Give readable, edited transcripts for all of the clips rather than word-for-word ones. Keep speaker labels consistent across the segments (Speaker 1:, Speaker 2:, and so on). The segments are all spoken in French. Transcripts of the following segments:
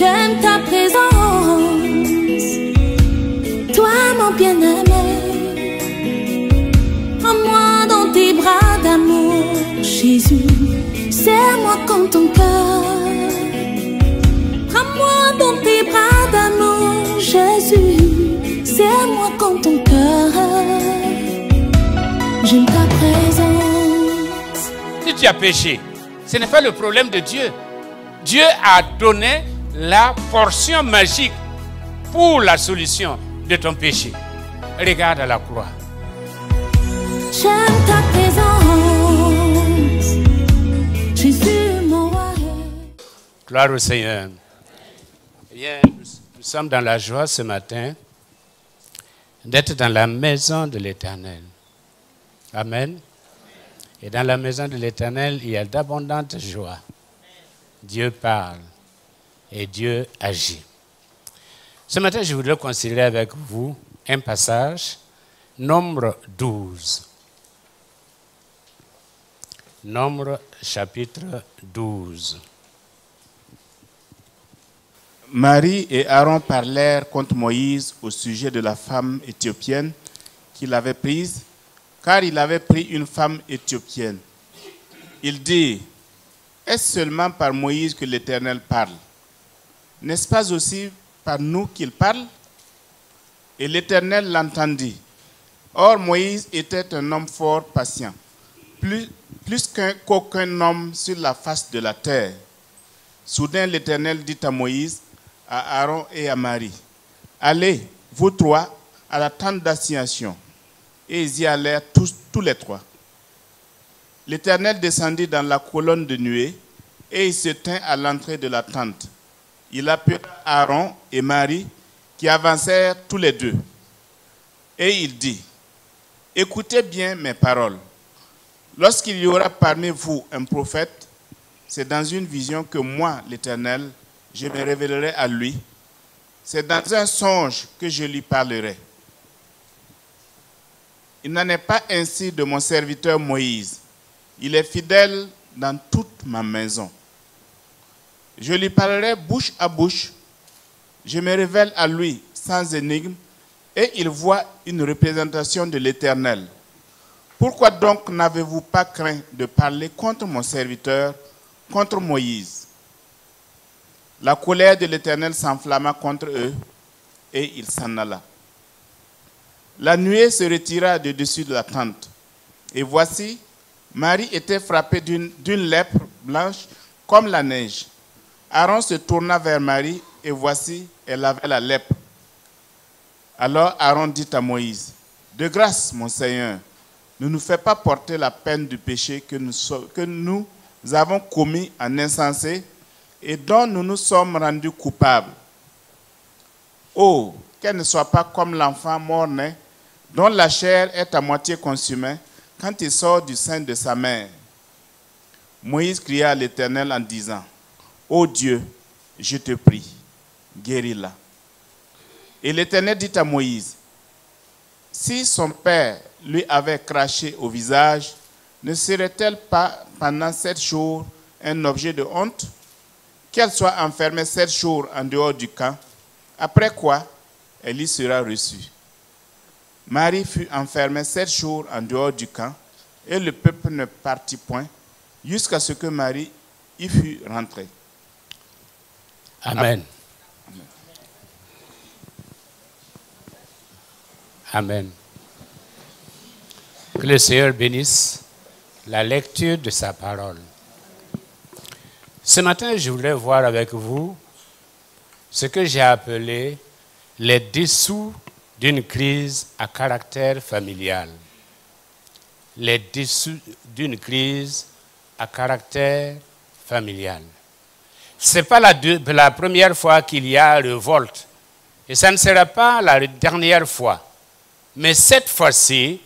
Speaker 1: J'aime ta présence, toi mon bien-aimé. Prends-moi dans tes bras d'amour, Jésus. Serre-moi comme ton cœur. Prends-moi dans tes bras d'amour, Jésus. Serre-moi comme ton cœur. J'aime ta présence.
Speaker 2: Si tu as péché, ce n'est pas le problème de Dieu. Dieu a donné la portion magique pour la solution de ton péché. Regarde à la croix.
Speaker 1: J'aime ta présence, Jésus mon roi.
Speaker 2: Gloire au Seigneur. Bien, nous sommes dans la joie ce matin d'être dans la maison de l'Éternel. Amen. Et dans la maison de l'Éternel, il y a d'abondantes joies. Dieu parle et Dieu agit. Ce matin, je voudrais considérer avec vous un passage, Nombre 12. Nombre chapitre 12.
Speaker 3: Marie et Aaron parlèrent contre Moïse au sujet de la femme éthiopienne qu'il avait prise, car il avait pris une femme éthiopienne. Il dit, est-ce seulement par Moïse que l'Éternel parle? N'est-ce pas aussi par nous qu'il parle? Et l'Éternel l'entendit. Or Moïse était un homme fort patient, plus qu'aucun homme sur la face de la terre. Soudain l'Éternel dit à Moïse, à Aaron et à Marie, allez, vous trois, à la tente d'assignation. Et ils y allèrent tous les trois. L'Éternel descendit dans la colonne de nuée et il se tint à l'entrée de la tente. Il appela Aaron et Marie qui avancèrent tous les deux. Et il dit, écoutez bien mes paroles. Lorsqu'il y aura parmi vous un prophète, c'est dans une vision que moi, l'Éternel, je me révélerai à lui. C'est dans un songe que je lui parlerai. Il n'en est pas ainsi de mon serviteur Moïse. Il est fidèle dans toute ma maison. Je lui parlerai bouche à bouche. Je me révèle à lui sans énigme et il voit une représentation de l'Éternel. Pourquoi donc n'avez-vous pas craint de parler contre mon serviteur, contre Moïse? La colère de l'Éternel s'enflamma contre eux et il s'en alla. La nuée se retira de dessus de la tente. Et voici, Marie était frappée d'une lèpre blanche comme la neige. Aaron se tourna vers Marie et voici, elle avait la lèpre. Alors Aaron dit à Moïse, de grâce, mon Seigneur, ne nous fais pas porter la peine du péché que nous avons commis en insensé et dont nous nous sommes rendus coupables. Oh, qu'elle ne soit pas comme l'enfant mort-né, dont la chair est à moitié consumée quand il sort du sein de sa mère. Moïse cria à l'Éternel en disant, ô Dieu, je te prie, guéris-la. Et l'Éternel dit à Moïse, si son père lui avait craché au visage, ne serait-elle pas pendant 7 jours un objet de honte? Qu'elle soit enfermée 7 jours en dehors du camp, après quoi elle y sera reçue. Marie fut enfermée 7 jours en dehors du camp, et le peuple ne partit point, jusqu'à ce que Marie y fût rentrée.
Speaker 2: Amen. Amen. Que le Seigneur bénisse la lecture de sa parole. Ce matin, je voulais voir avec vous ce que j'ai appelé les dessous d'une crise à caractère familial. Les dessous d'une crise à caractère familial. Ce n'est pas la première fois qu'il y a révolte. Et ça ne sera pas la dernière fois. Mais cette fois-ci,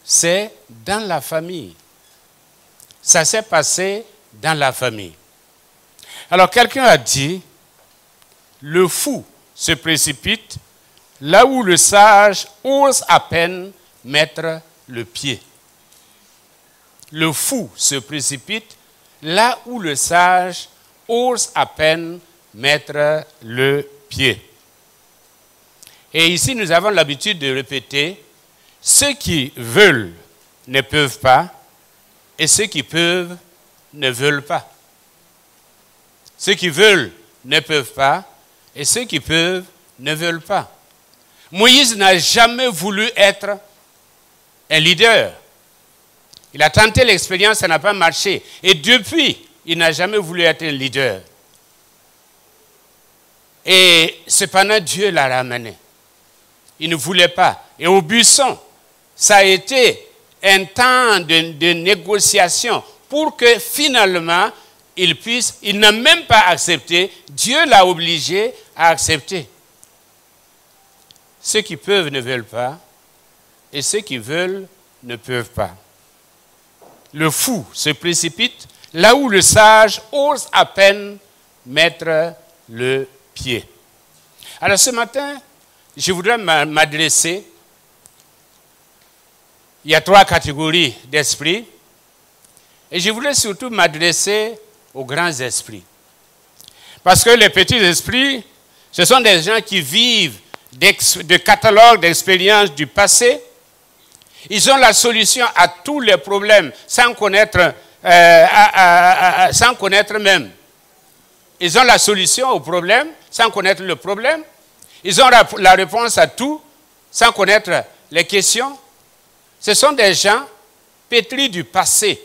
Speaker 2: c'est dans la famille. Ça s'est passé dans la famille. Alors quelqu'un a dit, le fou se précipite là où le sage ose à peine mettre le pied. Le fou se précipite là où le sage ose à peine mettre le pied. Et ici, nous avons l'habitude de répéter, ceux qui veulent ne peuvent pas, et ceux qui peuvent ne veulent pas. Ceux qui veulent ne peuvent pas, et ceux qui peuvent ne veulent pas. Moïse n'a jamais voulu être un leader. Il a tenté l'expérience, ça n'a pas marché. Et depuis, il n'a jamais voulu être un leader. Et cependant, Dieu l'a ramené. Il ne voulait pas. Et au buisson, ça a été un temps de négociation pour que finalement, il n'a même pas accepté. Dieu l'a obligé à accepter. Ceux qui peuvent ne veulent pas, et ceux qui veulent ne peuvent pas. Le fou se précipite là où le sage ose à peine mettre le pied. Alors ce matin, je voudrais m'adresser, il y a 3 catégories d'esprits, et je voudrais surtout m'adresser aux grands esprits. Parce que les petits esprits, ce sont des gens qui vivent de catalogues d'expériences du passé. Ils ont la solution à tous les problèmes sans connaître même. Ils ont la solution au problème sans connaître le problème. Ils ont la réponse à tout sans connaître les questions. Ce sont des gens pétris du passé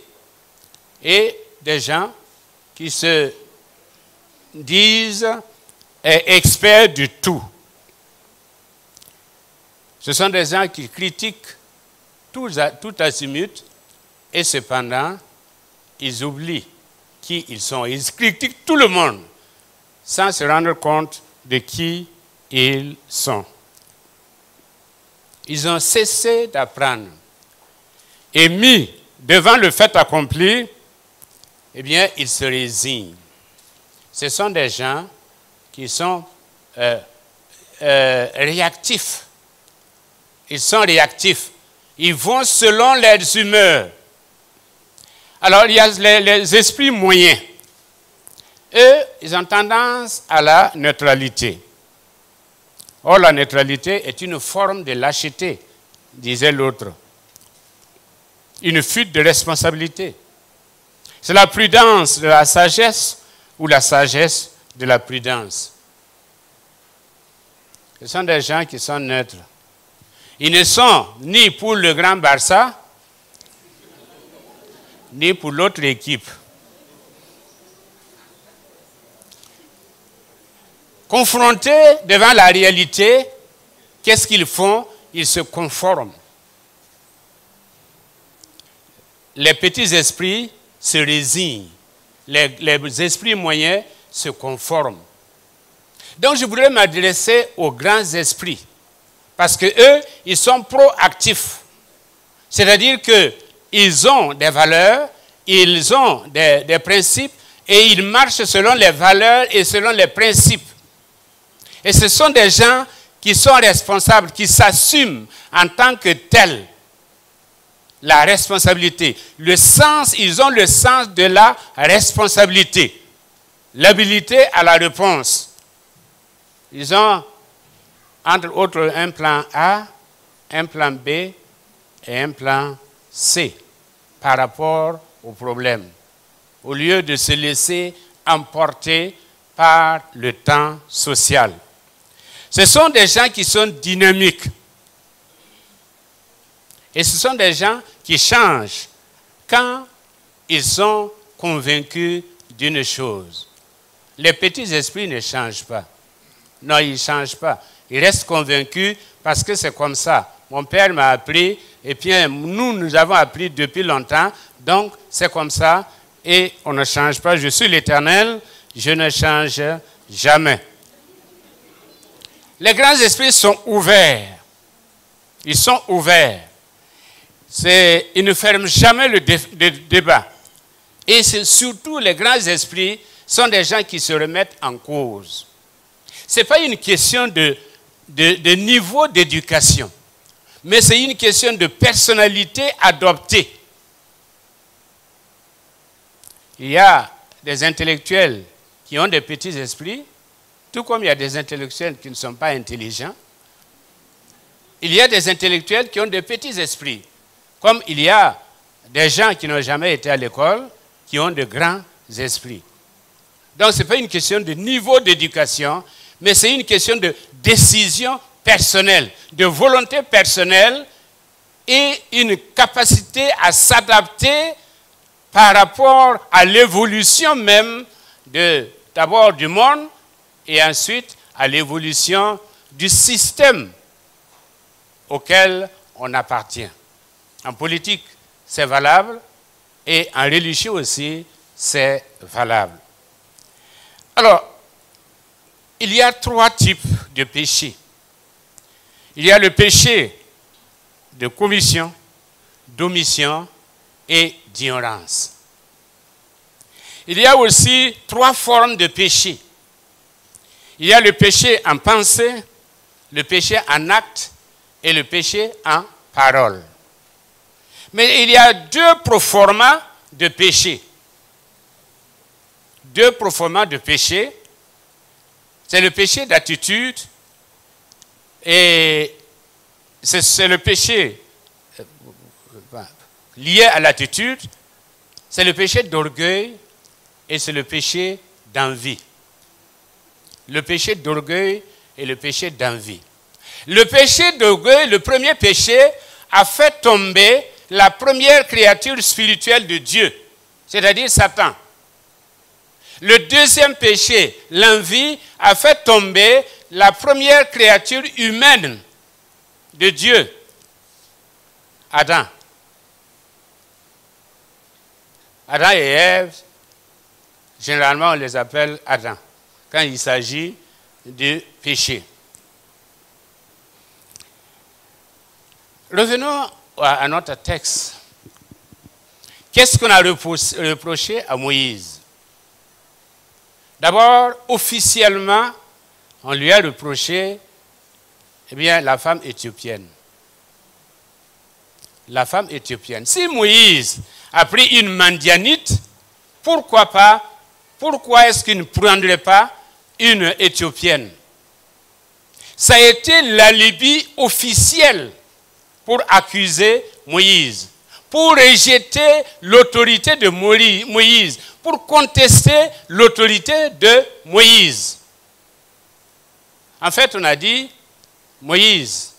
Speaker 2: et des gens qui se disent experts du tout. Ce sont des gens qui critiquent tout azimut et cependant, ils oublient qui ils sont. Ils critiquent tout le monde sans se rendre compte de qui ils sont. Ils ont cessé d'apprendre. Et mis devant le fait accompli, eh bien, ils se résignent. Ce sont des gens qui sont réactifs. Ils sont réactifs. Ils vont selon leurs humeurs. Alors, il y a les esprits moyens. Eux, ils ont tendance à la neutralité. Or, la neutralité est une forme de lâcheté, disait l'autre. Une fuite de responsabilité. C'est la prudence de la sagesse ou la sagesse de la prudence. Ce sont des gens qui sont neutres. Ils ne sont ni pour le Grand Barça, ni pour l'autre équipe. Confrontés devant la réalité, qu'est-ce qu'ils font? Ils se conforment. Les petits esprits se résignent. Les esprits moyens se conforment. Donc je voudrais m'adresser aux grands esprits. Parce qu'eux, ils sont proactifs. C'est-à-dire qu'ils ont des valeurs, ils ont des principes, et ils marchent selon les valeurs et selon les principes. Et ce sont des gens qui sont responsables, qui s'assument en tant que tels la responsabilité. Ils ont le sens de la responsabilité. L'habilité à la réponse. Ils ont entre autres un plan A, un plan B et un plan C par rapport au problème, au lieu de se laisser emporter par le temps social. Ce sont des gens qui sont dynamiques et ce sont des gens qui changent quand ils sont convaincus d'une chose. Les petits esprits ne changent pas. Non, ils ne changent pas. Ils restent convaincus parce que c'est comme ça. Mon père m'a appris et puis nous avons appris depuis longtemps. Donc, c'est comme ça et on ne change pas. Je suis l'Éternel, je ne change jamais. Les grands esprits sont ouverts. Ils sont ouverts. Ils ne ferment jamais le débat. Et surtout, les grands esprits sont des gens qui se remettent en cause. Ce n'est pas une question de niveau d'éducation, mais c'est une question de personnalité adoptée. Il y a des intellectuels qui ont des petits esprits Tout comme il y a des intellectuels qui ne sont pas intelligents, il y a des intellectuels qui ont de petits esprits. Comme il y a des gens qui n'ont jamais été à l'école, qui ont de grands esprits. Donc ce n'est pas une question de niveau d'éducation, mais c'est une question de décision personnelle, de volonté personnelle et une capacité à s'adapter par rapport à l'évolution même d'abord du monde et ensuite à l'évolution du système auquel on appartient. En politique, c'est valable et en religion aussi, c'est valable. Alors, il y a 3 types de péchés. Il y a le péché de commission, d'omission et d'ignorance. Il y a aussi 3 formes de péché. Il y a le péché en pensée, le péché en acte et le péché en parole. Mais il y a 2 proformas de péché. 2 proformas de péché. C'est le péché d'attitude et c'est le péché lié à l'attitude, c'est le péché d'orgueil et c'est le péché d'envie. Le péché d'orgueil et le péché d'envie. Le péché d'orgueil, le premier péché, a fait tomber la première créature spirituelle de Dieu, c'est-à-dire Satan. Le deuxième péché, l'envie, a fait tomber la première créature humaine de Dieu, Adam. Adam et Ève, généralement on les appelle Adam, quand il s'agit de péché. Revenons à notre texte. Qu'est-ce qu'on a reproché à Moïse? D'abord, officiellement, on lui a reproché la femme éthiopienne. La femme éthiopienne. Si Moïse a pris une Madianite, pourquoi est-ce qu'il ne prendrait pas une Éthiopienne? Ça a été l'alibi officiel pour accuser Moïse, pour rejeter l'autorité de Moïse, pour contester l'autorité de Moïse. En fait, on a dit, Moïse,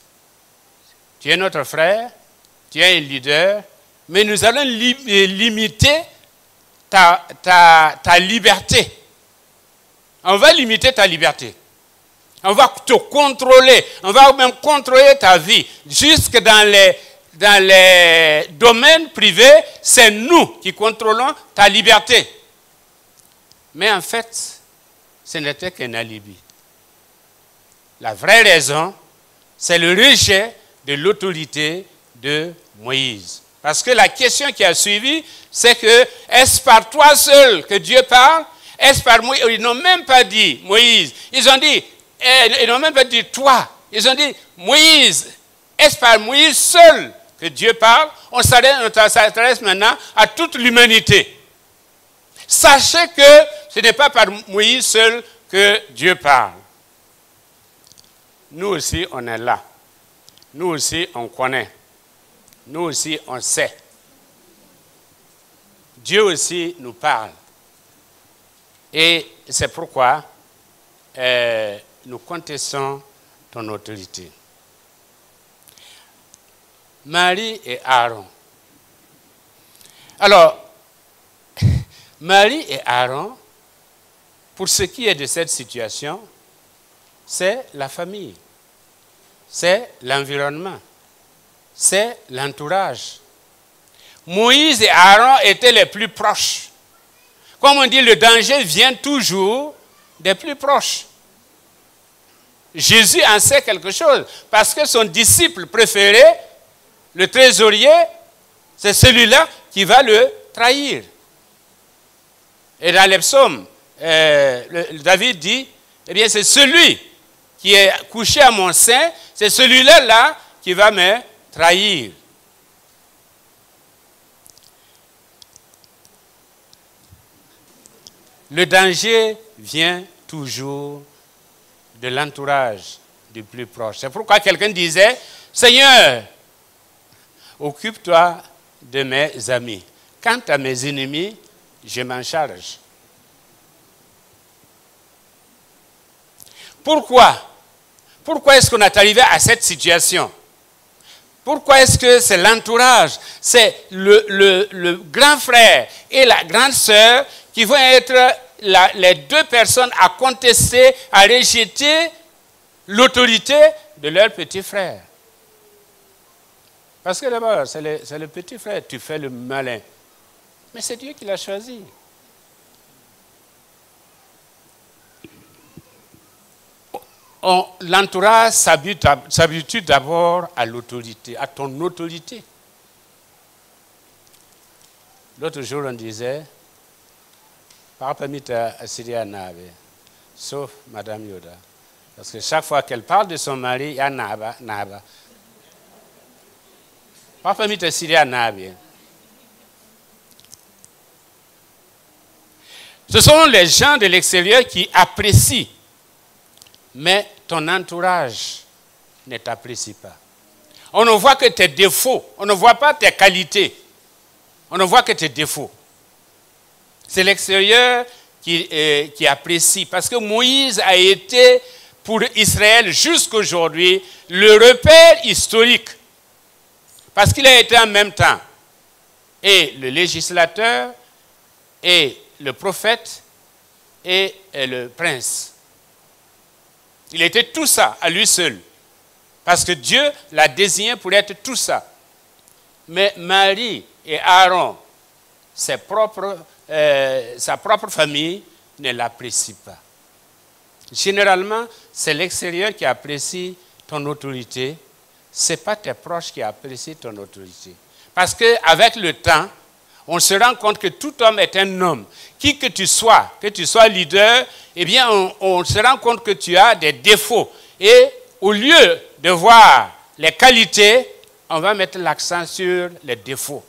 Speaker 2: tu es notre frère, tu es un leader, mais nous allons limiter ta liberté. On va limiter ta liberté. On va te contrôler. On va même contrôler ta vie. Jusque dans les domaines privés, c'est nous qui contrôlons ta liberté. Mais en fait, ce n'était qu'un alibi. La vraie raison, c'est le rejet de l'autorité de Moïse. Parce que la question qui a suivi, c'est que, est-ce par toi seul que Dieu parle? Est-ce par Moïse? Ils n'ont même pas dit Moïse. Ils n'ont même pas dit toi. Ils ont dit Moïse. Est-ce par Moïse seul que Dieu parle? On s'adresse maintenant à toute l'humanité. Sachez que ce n'est pas par Moïse seul que Dieu parle. Nous aussi, on est là. Nous aussi, on connaît. Nous aussi, on sait. Dieu aussi nous parle. Et c'est pourquoi nous contestons ton autorité. Marie et Aaron. Alors, Marie et Aaron, pour ce qui est de cette situation, c'est la famille, c'est l'environnement, c'est l'entourage. Moïse et Aaron étaient les plus proches. Comme on dit, le danger vient toujours des plus proches. Jésus en sait quelque chose, parce que son disciple préféré, le trésorier, c'est celui-là qui va le trahir. Et dans les psaumes, David dit, eh bien c'est celui qui est couché à mon sein, c'est celui-là qui va me trahir. Le danger vient toujours de l'entourage du plus proche. C'est pourquoi quelqu'un disait, Seigneur, occupe-toi de mes amis. Quant à mes ennemis, je m'en charge. Pourquoi? Pourquoi est-ce qu'on est arrivé à cette situation? Pourquoi est-ce que c'est l'entourage, c'est le grand frère et la grande sœur qui vont être les deux personnes à contester, à rejeter l'autorité de leur petit frère? Parce que d'abord, c'est le petit frère, tu fais le malin. Mais c'est Dieu qui l'a choisi. L'entourage s'habitue d'abord à l'autorité, à ton autorité. L'autre jour, on disait, Parapamita Asiria Nabe, sauf Madame Yoda. Parce que chaque fois qu'elle parle de son mari, il y a Naba, Naba. Parapamita Asiria Nabe. Ce sont les gens de l'extérieur qui apprécient. Mais ton entourage ne t'apprécie pas. On ne voit que tes défauts, on ne voit pas tes qualités. On ne voit que tes défauts. C'est l'extérieur qui apprécie. Parce que Moïse a été, pour Israël jusqu'à aujourd'hui, le repère historique. Parce qu'il a été en même temps et le législateur, et le prophète, et le prince. Il était tout ça à lui seul. Parce que Dieu l'a désigné pour être tout ça. Mais Marie et Aaron, sa propre famille, ne l'apprécient pas. Généralement, c'est l'extérieur qui apprécie ton autorité. Ce n'est pas tes proches qui apprécient ton autorité. Parce qu'avec le temps, on se rend compte que tout homme est un homme. Qui que tu sois leader, eh bien, on se rend compte que tu as des défauts. Et au lieu de voir les qualités, on va mettre l'accent sur les défauts.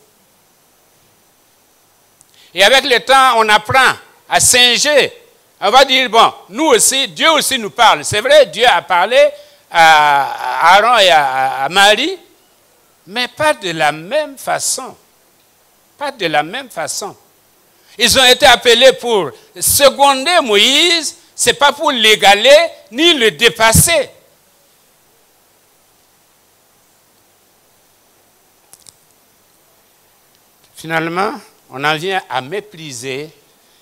Speaker 2: Et avec le temps, on apprend à singer. On va dire, bon, nous aussi, Dieu aussi nous parle. C'est vrai, Dieu a parlé à Aaron et à Marie, mais pas de la même façon. Pas de la même façon. Ils ont été appelés pour seconder Moïse, ce n'est pas pour l'égaler ni le dépasser. Finalement, on en vient à mépriser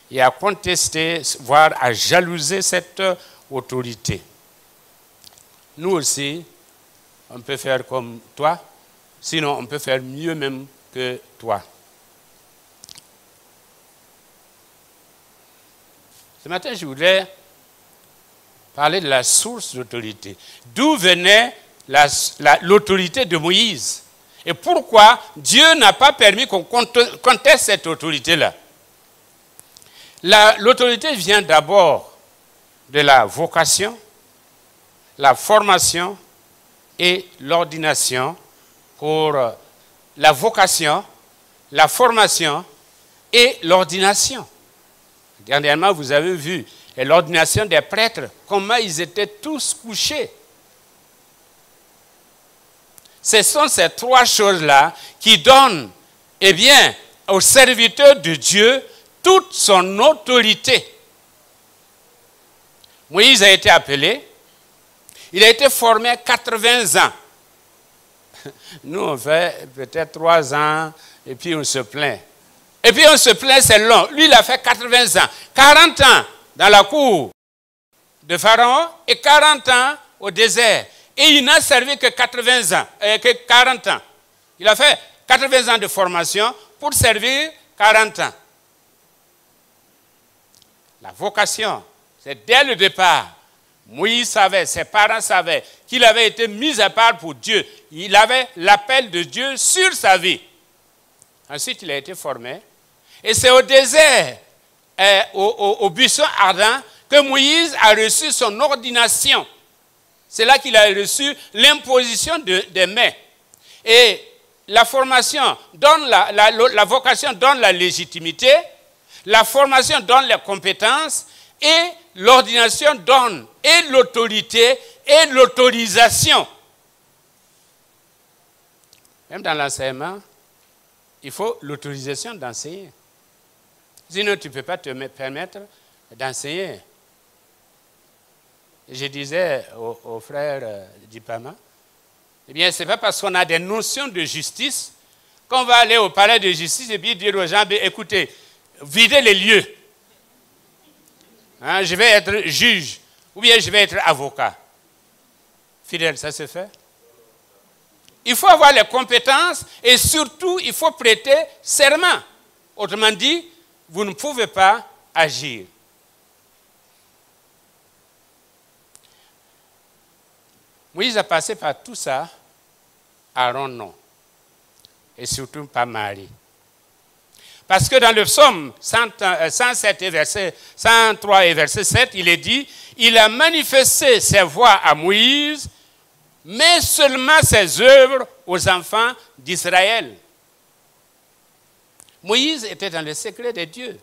Speaker 2: et à contester, voire à jalouser cette autorité. Nous aussi, on peut faire comme toi, sinon on peut faire mieux même que toi. Ce matin, je voudrais parler de la source d'autorité. D'où venait l'autorité de Moïse? Et pourquoi Dieu n'a pas permis qu'on conteste cette autorité-là? L'autorité vient d'abord de la vocation, la formation et l'ordination. Pour la vocation, la formation et l'ordination. Dernièrement, vous avez vu l'ordination des prêtres, comment ils étaient tous couchés. Ce sont ces trois choses-là qui donnent, eh bien, au serviteur de Dieu toute son autorité. Moïse a été appelé, il a été formé à 80 ans. Nous, on fait peut-être 3 ans et puis on se plaint. Et puis on se plaint, c'est long. Lui, il a fait 80 ans. 40 ans dans la cour de Pharaon et 40 ans au désert. Et il n'a servi que 80 ans, que 40 ans. Il a fait 80 ans de formation pour servir 40 ans. La vocation, c'est dès le départ. Moïse savait, ses parents savaient qu'il avait été mis à part pour Dieu. Il avait l'appel de Dieu sur sa vie. Ensuite, il a été formé. Et c'est au désert, au buisson ardent, que Moïse a reçu son ordination. C'est là qu'il a reçu l'imposition des mains. Et la formation donne la vocation donne la légitimité, la formation donne les compétences, et l'ordination donne et l'autorité et l'autorisation. Même dans l'enseignement, il faut l'autorisation d'enseigner. Sinon, tu ne peux pas te permettre d'enseigner. Je disais aux frères d'Ipama, eh bien, ce n'est pas parce qu'on a des notions de justice qu'on va aller au palais de justice et puis dire aux gens, écoutez, videz les lieux. Hein, je vais être juge ou bien je vais être avocat. Fidèle, ça se fait? Il faut avoir les compétences et surtout, il faut prêter serment. Autrement dit, vous ne pouvez pas agir. Moïse a passé par tout ça, Aaron non. Et surtout pas Marie. Parce que dans le psaume 107 et verset 103 et verset 7, il est dit, il a manifesté ses voies à Moïse, mais seulement ses œuvres aux enfants d'Israël. Moïse était dans le secret de Dieu.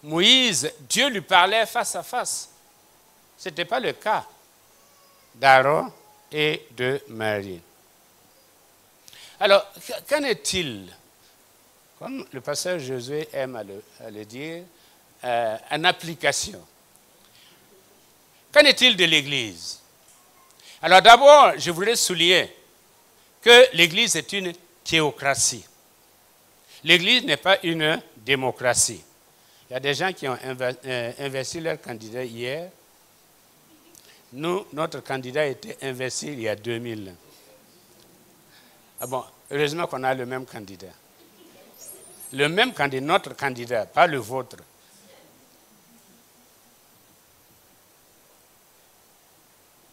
Speaker 2: Moïse, Dieu lui parlait face à face. Ce n'était pas le cas d'Aaron et de Marie. Alors, qu'en est-il, comme le pasteur Josué aime à le dire, en application? Qu'en est-il de l'Église? Alors d'abord, je voudrais souligner que l'Église est une théocratie. L'Église n'est pas une démocratie. Il y a des gens qui ont investi leur candidat hier. Nous, notre candidat a été investi il y a 2000 ans. Ah bon, heureusement qu'on a le même candidat. Le même candidat, notre candidat, pas le vôtre.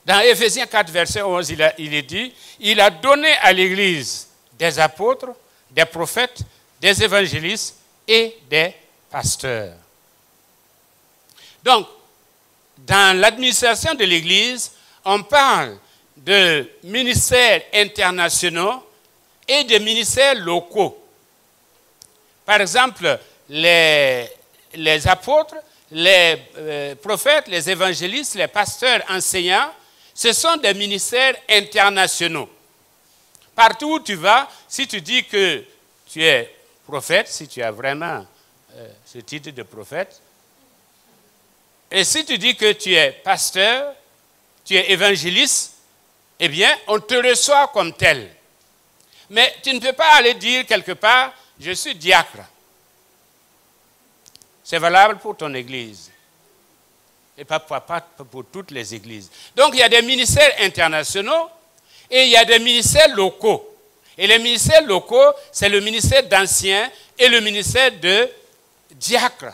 Speaker 2: Dans Éphésiens 4, verset 11, il est dit, il a donné à l'Église des apôtres, des prophètes, des évangélistes et des pasteurs. Donc, dans l'administration de l'Église, on parle de ministères internationaux et de ministères locaux. Par exemple, les apôtres, les prophètes, les évangélistes, les pasteurs, enseignants, ce sont des ministères internationaux. Partout où tu vas, si tu dis que tu es prophète, si tu as vraiment ce titre de prophète, et si tu dis que tu es pasteur, tu es évangéliste, eh bien, on te reçoit comme tel. Mais tu ne peux pas aller dire quelque part, je suis diacre. C'est valable pour ton église. Et pas pour toutes les églises. Donc, il y a des ministères internationaux et il y a des ministères locaux. Et les ministères locaux, c'est le ministère d'anciens et le ministère de diacre.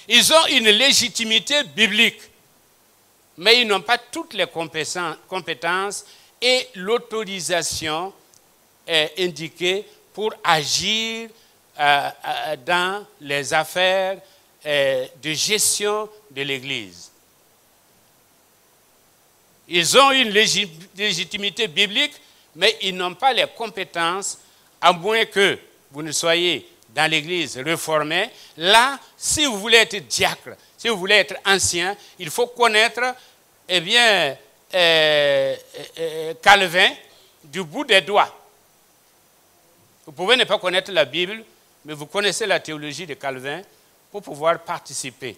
Speaker 2: Ils ont une légitimité biblique, mais ils n'ont pas toutes les compétences et l'autorisation est indiquée pour agir dans les affaires de gestion de l'Église. Ils ont une légitimité biblique, mais ils n'ont pas les compétences, à moins que vous ne soyez dans l'Église réformée. Là, si vous voulez être diacre, si vous voulez être ancien, il faut connaître, eh bien, Calvin du bout des doigts. Vous pouvez ne pas connaître la Bible, mais vous connaissez la théologie de Calvin pour pouvoir participer.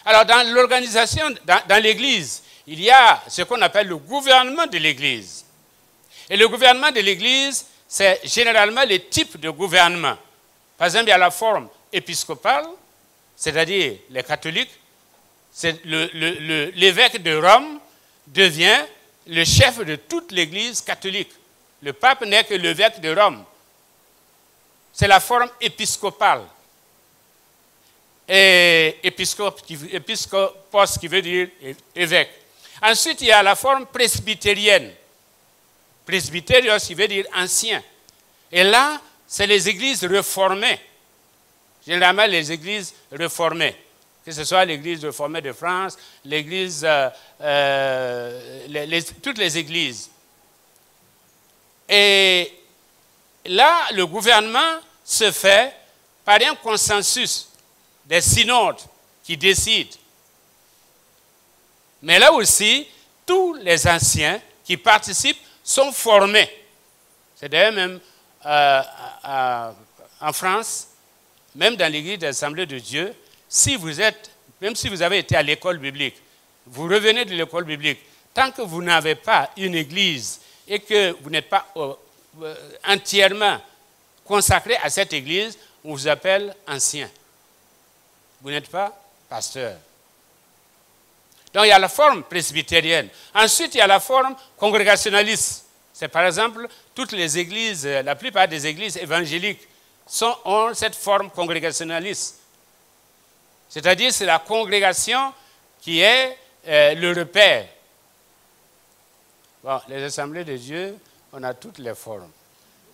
Speaker 2: Alors, dans l'organisation, dans l'Église, il y a ce qu'on appelle le gouvernement de l'Église. Et le gouvernement de l'Église, c'est généralement les types de gouvernement. Par exemple, il y a la forme épiscopale, c'est-à-dire les catholiques. L'évêque de Rome devient le chef de toute l'Église catholique. Le pape n'est que l'évêque de Rome. C'est la forme épiscopale. Et épiscopos qui veut dire évêque. Ensuite, il y a la forme presbytérienne. Presbytérios qui veut dire ancien. Et là, c'est les églises réformées. Généralement, les églises réformées. Que ce soit l'église réformée de France, l'église, toutes les églises. Et là, le gouvernement se fait par un consensus des synodes qui décident. Mais là aussi, tous les anciens qui participent sont formés. C'est d'ailleurs même en France, même dans l'église des Assemblées de Dieu, même si vous avez été à l'école biblique, vous revenez de l'école biblique, tant que vous n'avez pas une église et que vous n'êtes pas entièrement consacré à cette église, on vous appelle ancien. Vous n'êtes pas pasteur. Donc il y a la forme presbytérienne. Ensuite, il y a la forme congrégationaliste. C'est par exemple toutes les églises, la plupart des églises évangéliques ont cette forme congrégationaliste. C'est-à-dire c'est la congrégation qui est le repère. Bon, les assemblées de Dieu, on a toutes les formes.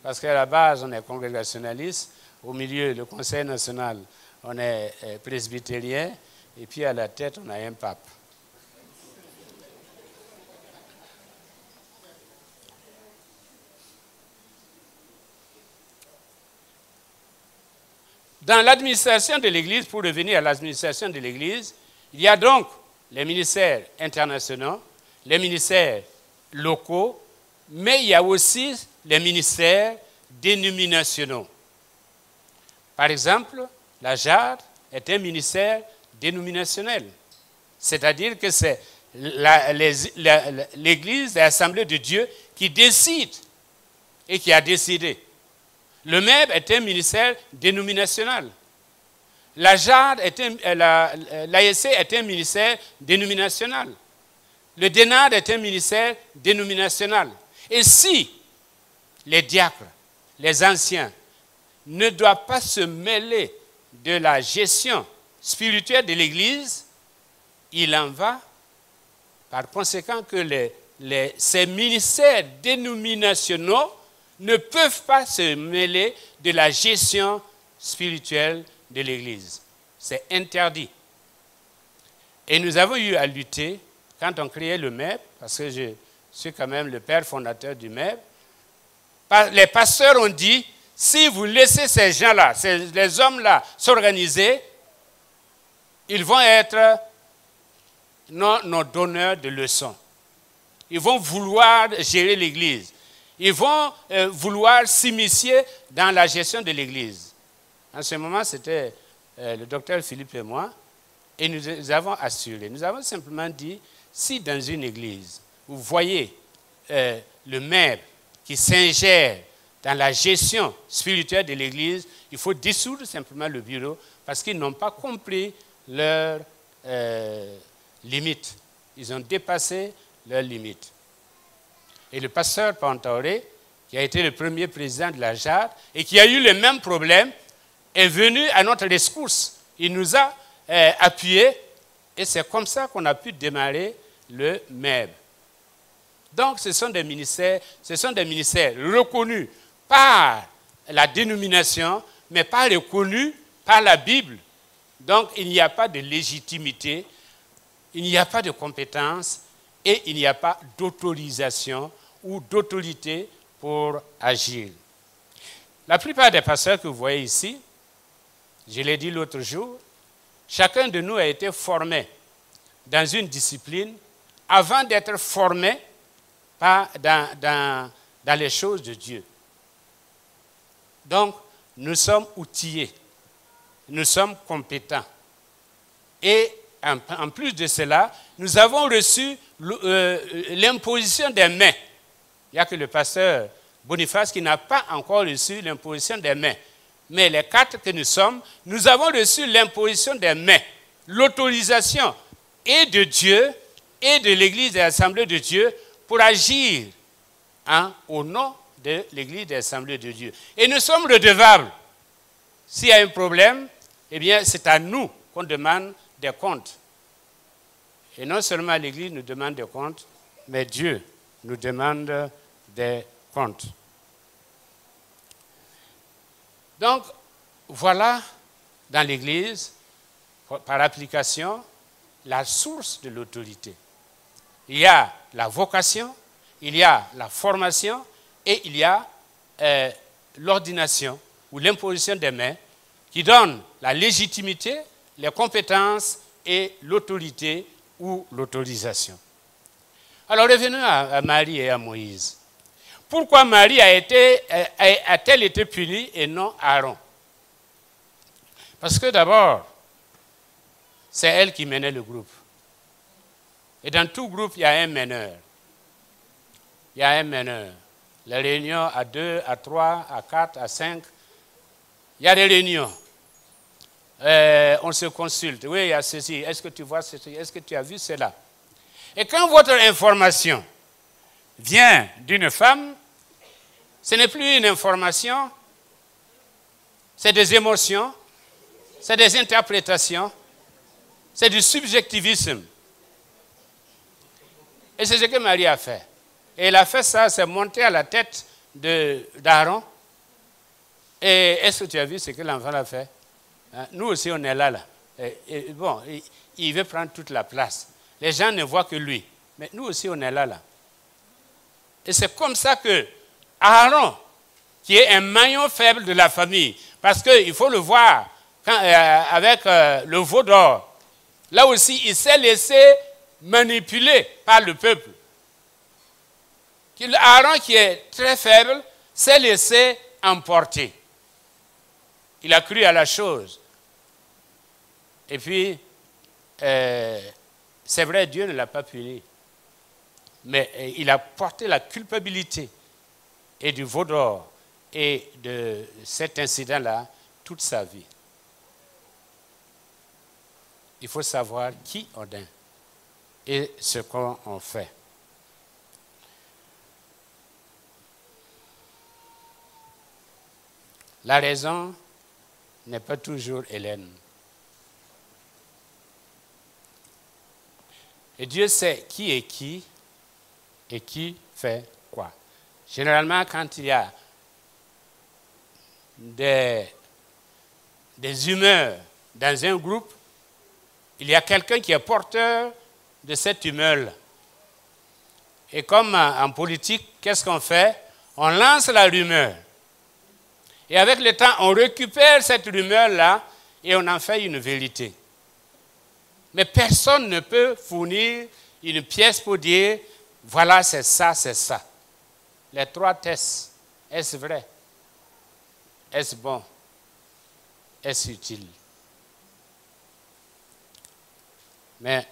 Speaker 2: Parce qu'à la base, on est congrégationaliste. Au milieu, le Conseil national, on est presbytérien. Et puis à la tête, on a un pape. Dans l'administration de l'Église, pour revenir à l'administration de l'Église, il y a donc les ministères internationaux, les ministères locaux, mais il y a aussi les ministères dénominationnels. Par exemple, la JAD est un ministère dénominationnel, c'est-à-dire que c'est l'Église, l'Assemblée de Dieu qui décide et qui a décidé. Le MEB est un ministère dénominationnel. La JAD, l'ASC est un ministère dénominationnel. Le DENAD est un ministère dénominationnel. Et si les diacres, les anciens, ne doivent pas se mêler de la gestion spirituelle de l'Église, il en va par conséquent que ces ministères dénominationaux ne peuvent pas se mêler de la gestion spirituelle de l'Église. C'est interdit. Et nous avons eu à lutter quand on créait le MEB, parce que je suis quand même le père fondateur du MEB. Les pasteurs ont dit, si vous laissez ces gens-là, les hommes-là s'organiser, ils vont être nos donneurs de leçons. Ils vont vouloir gérer l'Église. Ils vont vouloir s'immiscer dans la gestion de l'Église. En ce moment, c'était le docteur Philippe et moi, et nous avons assuré. Nous avons simplement dit, si dans une église, vous voyez le maire qui s'ingère dans la gestion spirituelle de l'église, il faut dissoudre simplement le bureau parce qu'ils n'ont pas compris leurs limites. Ils ont dépassé leurs limites. Et le pasteur Pantoré, qui a été le premier président de la JAD et qui a eu le même problème, est venu à notre rescousse. Il nous a appuyés et c'est comme ça qu'on a pu démarrer le MEB. Donc ce sont des ministères reconnus par la dénomination, mais pas reconnus par la Bible. Donc il n'y a pas de légitimité, il n'y a pas de compétence et il n'y a pas d'autorisation ou d'autorité pour agir. La plupart des pasteurs que vous voyez ici, je l'ai dit l'autre jour, chacun de nous a été formé dans une discipline avant d'être formé dans les choses de Dieu. Donc, nous sommes outillés, nous sommes compétents. Et en plus de cela, nous avons reçu l'imposition des mains. Il n'y a que le pasteur Boniface qui n'a pas encore reçu l'imposition des mains. Mais les quatre que nous sommes, nous avons reçu l'imposition des mains, l'autorisation et de Dieu et de l'Église des Assemblées de Dieu pour agir au nom de l'Église des Assemblées de Dieu. Et nous sommes redevables. S'il y a un problème, eh bien c'est à nous qu'on demande des comptes. Et non seulement l'Église nous demande des comptes, mais Dieu nous demande des comptes. Donc, voilà dans l'Église, par application, la source de l'autorité. Il y a la vocation, il y a la formation et il y a l'ordination ou l'imposition des mains qui donne la légitimité les compétences et l'autorité ou l'autorisation. Alors revenons à Marie et à Moïse. Pourquoi Marie a-t-elle été punie et non Aaron? Parce que d'abord, c'est elle qui menait le groupe. Et dans tout groupe, il y a un meneur. Il y a un meneur. Les réunions à 2, à 3, à 4, à 5. Il y a des réunions. On se consulte. Oui, il y a ceci. Est-ce que tu vois ceci? Est-ce que tu as vu cela? Et quand votre information vient d'une femme, ce n'est plus une information, c'est des émotions, c'est des interprétations, c'est du subjectivisme. Et c'est ce que Marie a fait. Et elle a fait ça, c'est monter à la tête d'Aaron. Et est-ce que tu as vu ce que l'enfant a fait? Nous aussi, on est là. Et bon, il veut prendre toute la place. Les gens ne voient que lui. Mais nous aussi, on est là. Et c'est comme ça que Aaron, qui est un maillon faible de la famille, parce qu'il faut le voir avec le veau d'or, là aussi, il s'est laissé manipuler par le peuple. Aaron, qui est très faible, s'est laissé emporter. Il a cru à la chose. Et puis, c'est vrai, Dieu ne l'a pas puni. Mais il a porté la culpabilité et du veau d'or et de cet incident-là toute sa vie. Il faut savoir qui on est et ce qu'on fait. La raison n'est pas toujours Hélène. Et Dieu sait qui est qui et qui fait quoi. Généralement, quand il y a des humeurs dans un groupe, il y a quelqu'un qui est porteur de cette humeur-là. Et comme en politique, qu'est-ce qu'on fait? On lance la rumeur. Et avec le temps, on récupère cette rumeur-là et on en fait une vérité. Mais personne ne peut fournir une pièce pour dire, voilà, c'est ça, c'est ça. Les 3 tests, est-ce vrai? Est-ce bon? Est-ce utile? Mais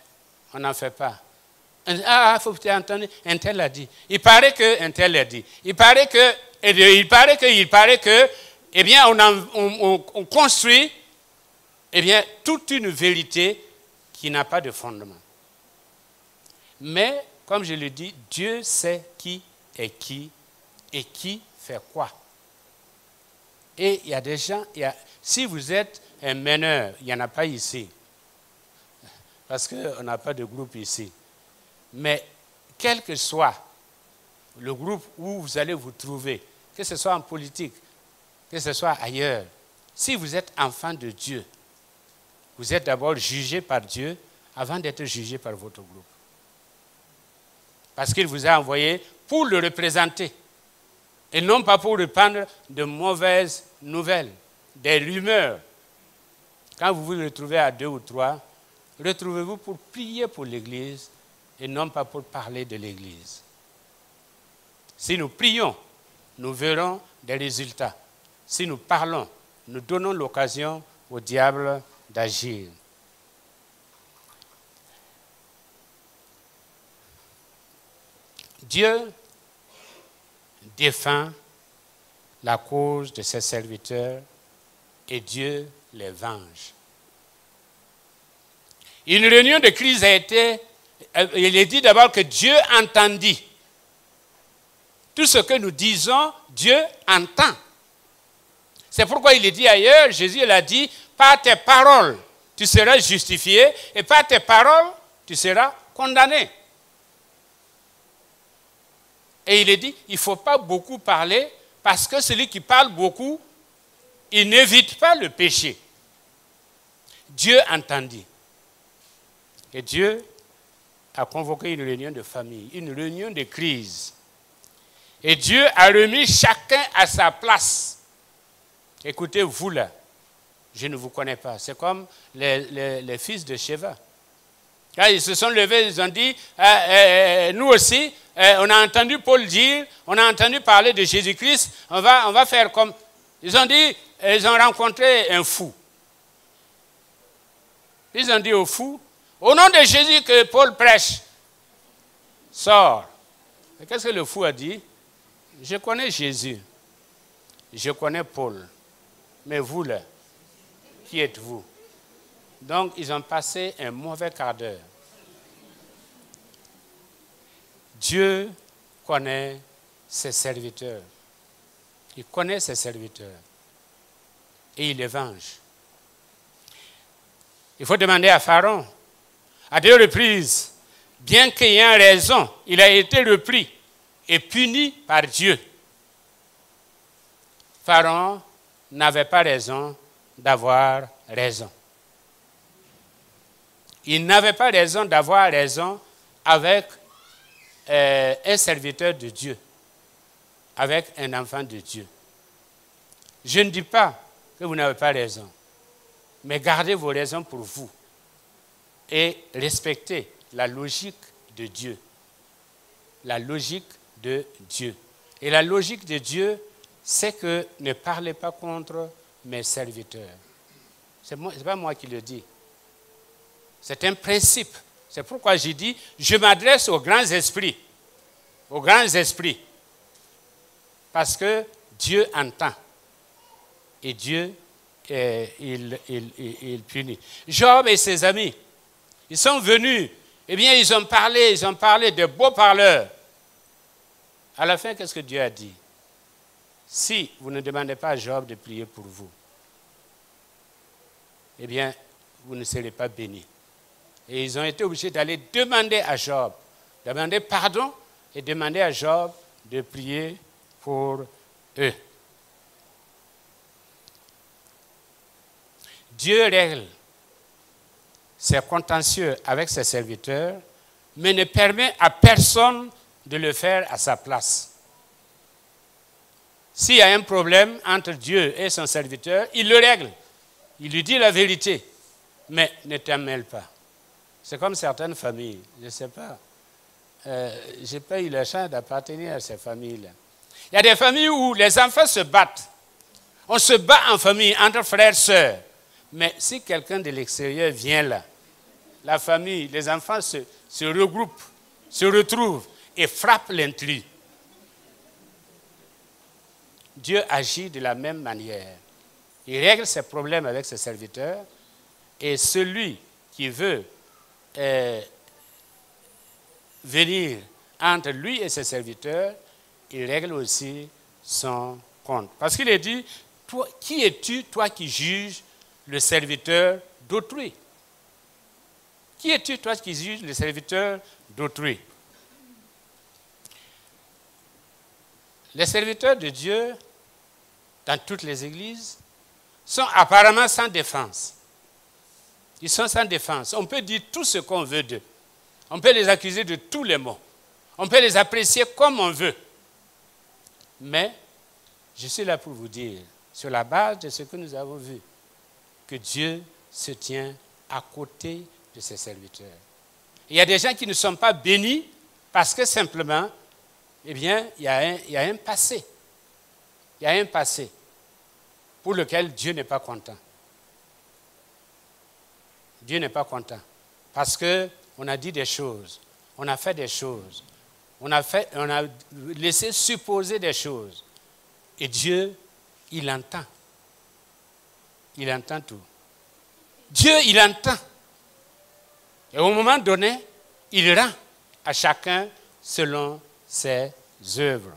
Speaker 2: on n'en fait pas. Ah, il faut que tu aies entendu, un tel a dit. Il paraît qu'un tel a dit. Il paraît que, eh bien, on construit, eh bien, toute une vérité qui n'a pas de fondement. Mais, comme je le dis, Dieu sait qui est qui et qui fait quoi. Et il y a des gens, si vous êtes un meneur, il n'y en a pas ici, parce qu'on n'a pas de groupe ici. Mais quel que soit le groupe où vous allez vous trouver, que ce soit en politique, que ce soit ailleurs, si vous êtes enfant de Dieu, vous êtes d'abord jugé par Dieu avant d'être jugé par votre groupe. Parce qu'il vous a envoyé pour le représenter et non pas pour répandre de mauvaises nouvelles, des rumeurs. Quand vous vous retrouvez à 2 ou 3, retrouvez-vous pour prier pour l'Église et non pas pour parler de l'Église. Si nous prions, nous verrons des résultats. Si nous parlons, nous donnons l'occasion au diable d'agir. Dieu défend la cause de ses serviteurs et Dieu les venge. Une réunion de crise a été, il est dit d'abord que Dieu entendit. Tout ce que nous disons, Dieu entend. C'est pourquoi il est dit ailleurs, Jésus l'a dit, par tes paroles, tu seras justifié, et par tes paroles, tu seras condamné. Et il est dit, il ne faut pas beaucoup parler, parce que celui qui parle beaucoup, il n'évite pas le péché. Dieu entendit. Et Dieu a convoqué une réunion de famille, une réunion de crise. Et Dieu a remis chacun à sa place. Écoutez, vous là, je ne vous connais pas. C'est comme les fils de Sheva. Quand ils se sont levés, ils ont dit, nous aussi, on a entendu Paul dire, on a entendu parler de Jésus-Christ, on va faire comme... Ils ont dit, ils ont rencontré un fou. Ils ont dit au fou, au nom de Jésus que Paul prêche, sors. Et qu'est-ce que le fou a dit? Je connais Jésus, je connais Paul, mais vous là, qui êtes-vous? Donc, ils ont passé un mauvais quart d'heure. Dieu connaît ses serviteurs. Il connaît ses serviteurs. Et il les venge. Il faut demander à Pharaon. À 2 reprises, bien qu'ayant raison, il a été repris et puni par Dieu. Pharaon n'avait pas raison d'avoir raison. Il n'avait pas raison d'avoir raison avec un serviteur de Dieu, avec un enfant de Dieu. Je ne dis pas que vous n'avez pas raison, mais gardez vos raisons pour vous et respectez la logique de Dieu. La logique de Dieu. Et la logique de Dieu, c'est que ne parlez pas contre mes serviteurs. Ce n'est pas moi qui le dis. C'est un principe. C'est pourquoi j'ai dit, je m'adresse aux grands esprits. Aux grands esprits. Parce que Dieu entend. Et Dieu, il punit. Job et ses amis, ils sont venus. Eh bien, ils ont parlé de beaux parleurs. À la fin, qu'est-ce que Dieu a dit? Si vous ne demandez pas à Job de prier pour vous, eh bien, vous ne serez pas bénis. Et ils ont été obligés d'aller demander à Job, demander pardon et demander à Job de prier pour eux. Dieu règle ses contentieux avec ses serviteurs, mais ne permet à personne de le faire à sa place. S'il y a un problème entre Dieu et son serviteur, il le règle. Il lui dit la vérité, mais ne t'en mêle pas. C'est comme certaines familles, je ne sais pas. Je n'ai pas eu la chance d'appartenir à ces familles-là. Il y a des familles où les enfants se battent. On se bat en famille, entre frères et sœurs. Mais si quelqu'un de l'extérieur vient là, la famille, les enfants se regroupent, se retrouvent et frappent l'intrus. Dieu agit de la même manière. Il règle ses problèmes avec ses serviteurs et celui qui veut venir entre lui et ses serviteurs, il règle aussi son compte. Parce qu'il est dit, toi, qui es-tu, toi qui juges le serviteur d'autrui? Qui es-tu, toi qui juges le serviteur d'autrui? Les serviteurs de Dieu, dans toutes les églises, sont apparemment sans défense. Ils sont sans défense. On peut dire tout ce qu'on veut d'eux. On peut les accuser de tous les maux. On peut les apprécier comme on veut. Mais je suis là pour vous dire, sur la base de ce que nous avons vu, que Dieu se tient à côté de ses serviteurs. Il y a des gens qui ne sont pas bénis parce que simplement, eh bien, il y a un passé. Il y a un passé pour lequel Dieu n'est pas content. Dieu n'est pas content. Parce qu'on a dit des choses, on a fait des choses, on a laissé supposer des choses. Et Dieu, il entend. Il entend tout. Dieu, il entend. Et au moment donné, il rend à chacun selon ses œuvres.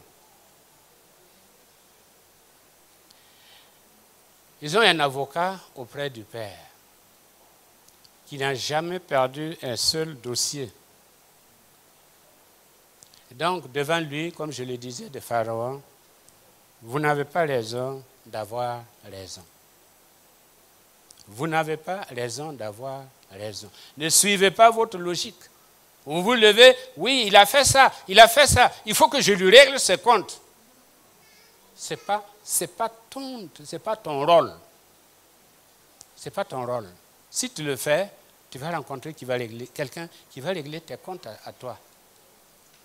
Speaker 2: Ils ont un avocat auprès du Père qui n'a jamais perdu un seul dossier. Donc, devant lui, comme je le disais de Pharaon, vous n'avez pas raison d'avoir raison. Vous n'avez pas raison d'avoir raison. Ne suivez pas votre logique. Vous vous levez, oui, il a fait ça, il faut que je lui règle ses comptes. Ce n'est pas ton rôle. Ce n'est pas ton rôle. Si tu le fais, tu vas rencontrer quelqu'un qui va régler tes comptes à toi.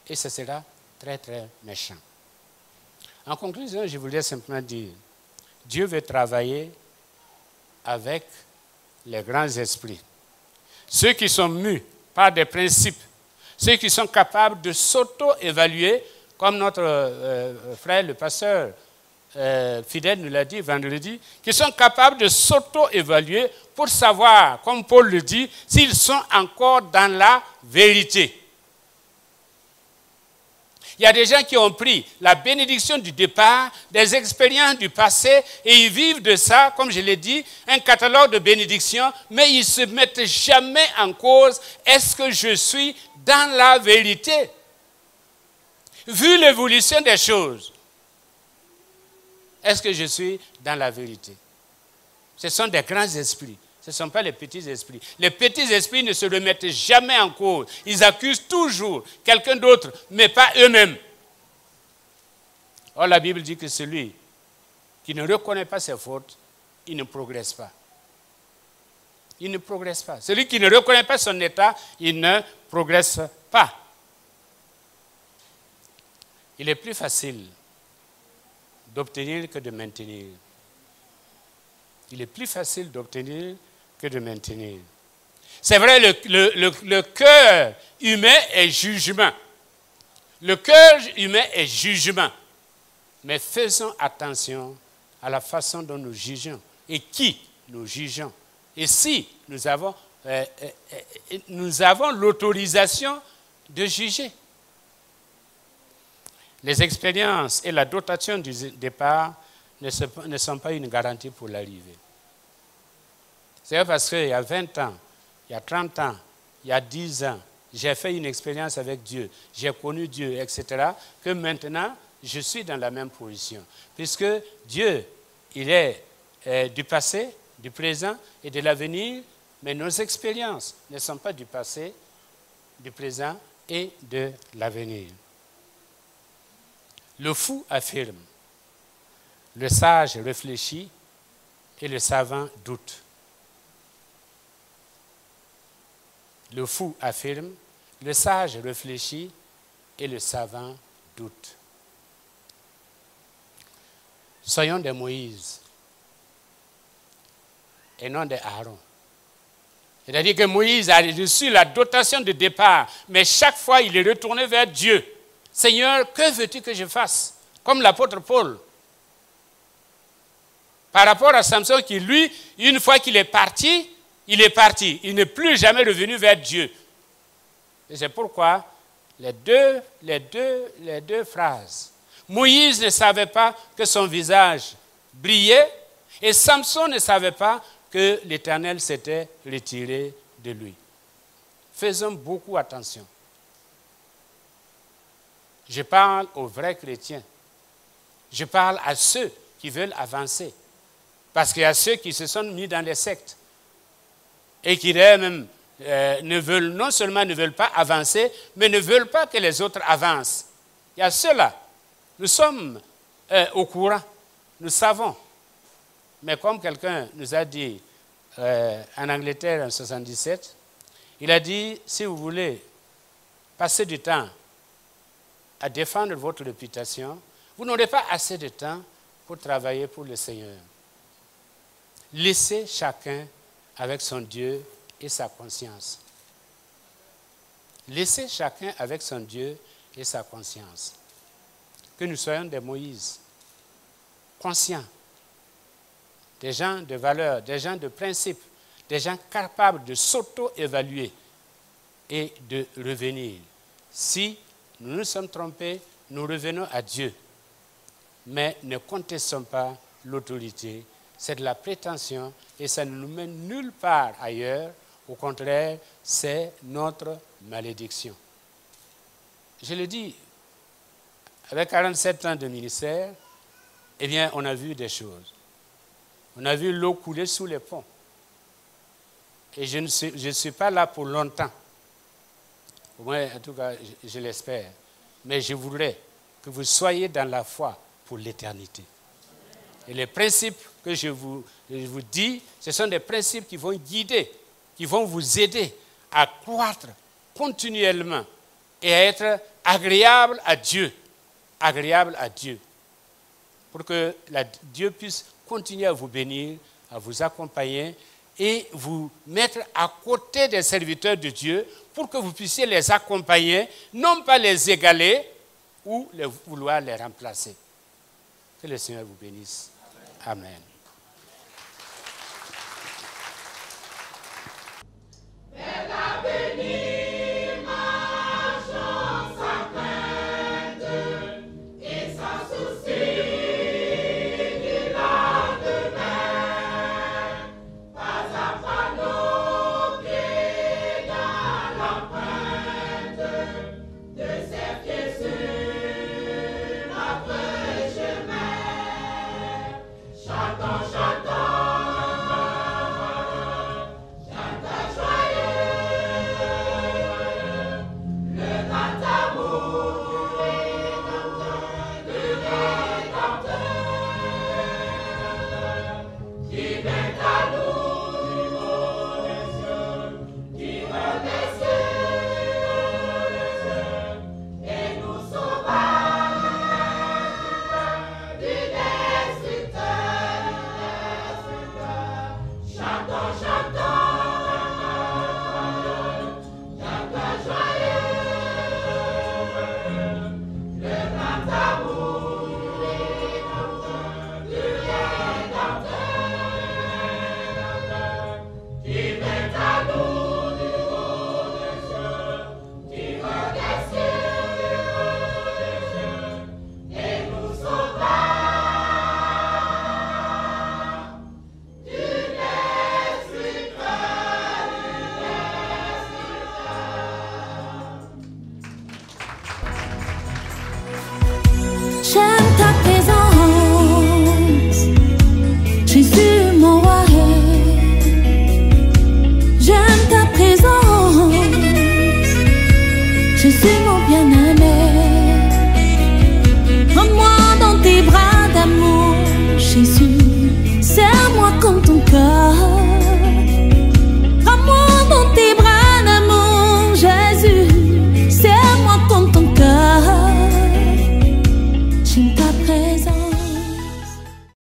Speaker 2: Et ce sera très, très méchant. En conclusion, je voulais simplement dire, Dieu veut travailler avec les grands esprits. Ceux qui sont mus par des principes, ceux qui sont capables de s'auto-évaluer, comme notre frère, le pasteur fidèle nous l'a dit vendredi, qui sont capables de s'auto-évaluer pour savoir, comme Paul le dit, s'ils sont encore dans la vérité. Il y a des gens qui ont pris la bénédiction du départ, des expériences du passé, et ils vivent de ça, comme je l'ai dit, un catalogue de bénédictions, mais ils ne se mettent jamais en cause. Est-ce que je suis dans la vérité? Vu l'évolution des choses, est-ce que je suis dans la vérité? Ce sont des grands esprits. Ce ne sont pas les petits esprits. Les petits esprits ne se remettent jamais en cause. Ils accusent toujours quelqu'un d'autre, mais pas eux-mêmes. Or, la Bible dit que celui qui ne reconnaît pas ses fautes, il ne progresse pas. Il ne progresse pas. Celui qui ne reconnaît pas son état, il ne progresse pas. Il est plus facile d'obtenir que de maintenir. Il est plus facile d'obtenir que de maintenir. C'est vrai, le cœur humain est jugement. Le cœur humain est jugement. Mais faisons attention à la façon dont nous jugeons et qui nous jugeons. Et si nous avons l'autorisation de juger. Les expériences et la dotation du départ ne sont pas une garantie pour l'arrivée. C'est parce qu'il y a 20 ans, il y a 30 ans, il y a 10 ans, j'ai fait une expérience avec Dieu, j'ai connu Dieu, etc., que maintenant, je suis dans la même position. Puisque Dieu, il est du passé, du présent et de l'avenir, mais nos expériences ne sont pas du passé, du présent et de l'avenir. Le fou affirme, le sage réfléchit et le savant doute. Le fou affirme, le sage réfléchit et le savant doute. Soyons des Moïse et non des Aaron. C'est-à-dire que Moïse a reçu la dotation de départ, mais chaque fois il est retourné vers Dieu. Seigneur, que veux-tu que je fasse? Comme l'apôtre Paul. Par rapport à Samson qui, lui, une fois qu'il est parti, il est parti. Il n'est plus jamais revenu vers Dieu. Et c'est pourquoi les deux phrases. Moïse ne savait pas que son visage brillait et Samson ne savait pas que l'Éternel s'était retiré de lui. Faisons beaucoup attention. Je parle aux vrais chrétiens. Je parle à ceux qui veulent avancer. Parce qu'il y a ceux qui se sont mis dans les sectes et qui même non seulement ne veulent pas avancer, mais ne veulent pas que les autres avancent. Il y a ceux-là. Nous sommes au courant, nous savons. Mais comme quelqu'un nous a dit en Angleterre en 1977, il a dit, si vous voulez passer du temps à défendre votre réputation, vous n'aurez pas assez de temps pour travailler pour le Seigneur. Laissez chacun avec son Dieu et sa conscience. Laissez chacun avec son Dieu et sa conscience. Que nous soyons des Moïse, conscients, des gens de valeur, des gens de principe, des gens capables de s'auto-évaluer et de revenir. Si nous nous sommes trompés, nous revenons à Dieu. Mais ne contestons pas l'autorité. C'est de la prétention et ça ne nous mène nulle part ailleurs. Au contraire, c'est notre malédiction. Je le dis, avec 47 ans de ministère, eh bien, on a vu des choses. On a vu l'eau couler sous les ponts. Et je ne suis pas là pour longtemps. Au moins, en tout cas, je l'espère. Mais je voudrais que vous soyez dans la foi pour l'éternité. Et les principes que je vous dis, ce sont des principes qui vont guider, qui vont vous aider à croître continuellement et à être agréable à Dieu. Agréable à Dieu. Pour que Dieu puisse continuer à vous bénir, à vous accompagner et vous mettre à côté des serviteurs de Dieu pour que vous puissiez les accompagner, non pas les égaler ou vouloir les remplacer. Que le Seigneur vous bénisse. Amen.
Speaker 1: J'aime ta présence, Jésus mon roi. J'aime ta présence, Jésus mon bien-aimé.